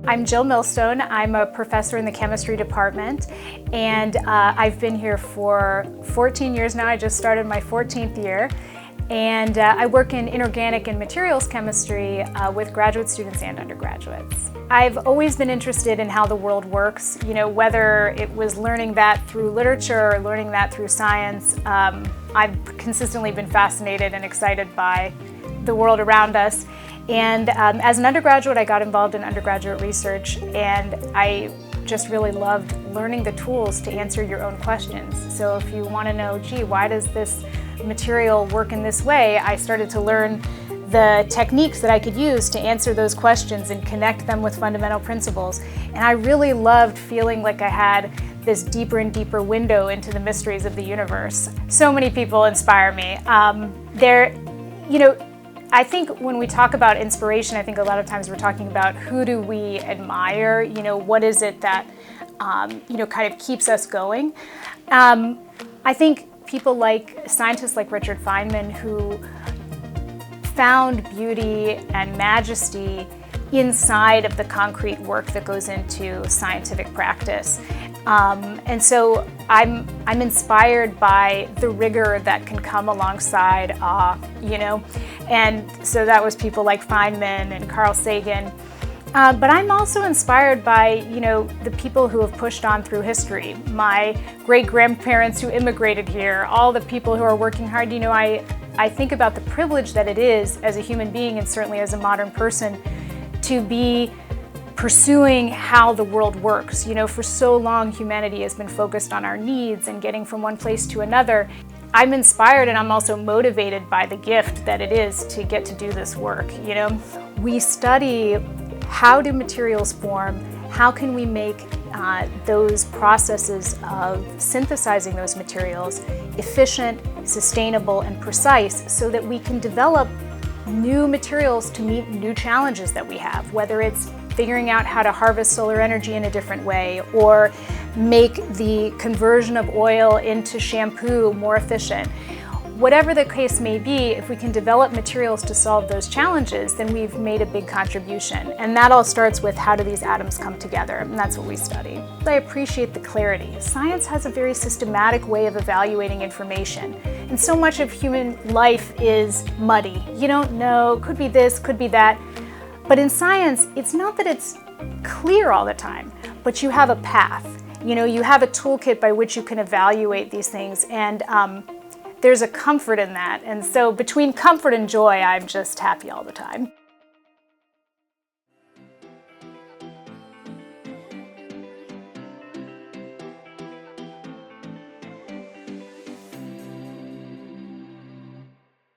I'm Jill Millstone. I'm a professor in the chemistry department, and I've been here for 14 years now. I just started my 14th year, and I work in inorganic and materials chemistry with graduate students and undergraduates. I've always been interested in how the world works, whether it was learning that through literature or learning that through science. I've consistently been fascinated and excited by the world around us. And as an undergraduate, I got involved in undergraduate research, and I just really loved learning the tools to answer your own questions. So if you want to know, gee, why does this material work in this way, I started to learn the techniques that I could use to answer those questions and connect them with fundamental principles. And I really loved feeling like I had this deeper and deeper window into the mysteries of the universe. So many people inspire me. I think when we talk about inspiration, I think a lot of times we're talking about who do we admire, what is it that, kind of keeps us going. I think people scientists like Richard Feynman, who found beauty and majesty inside of the concrete work that goes into scientific practice. And so I'm inspired by the rigor that can come alongside awe, and so that was people like Feynman and Carl Sagan. But I'm also inspired by, the people who have pushed on through history. My great-grandparents who immigrated here, all the people who are working hard. I think about the privilege that it is as a human being, and certainly as a modern person, to be pursuing how the world works. For so long, humanity has been focused on our needs and getting from one place to another. I'm inspired, and I'm also motivated by the gift that it is to get to do this work. We study how do materials form, how can we make those processes of synthesizing those materials efficient, sustainable, and precise, so that we can develop new materials to meet new challenges that we have, whether it's figuring out how to harvest solar energy in a different way, or make the conversion of oil into shampoo more efficient. Whatever the case may be, if we can develop materials to solve those challenges, then we've made a big contribution. And that all starts with, how do these atoms come together? And that's what we study. I appreciate the clarity. Science has a very systematic way of evaluating information. And so much of human life is muddy. You don't know, could be this, could be that. But in science, it's not that it's clear all the time, but you have a path. You have a toolkit by which you can evaluate these things, and there's a comfort in that. And so between comfort and joy, I'm just happy all the time.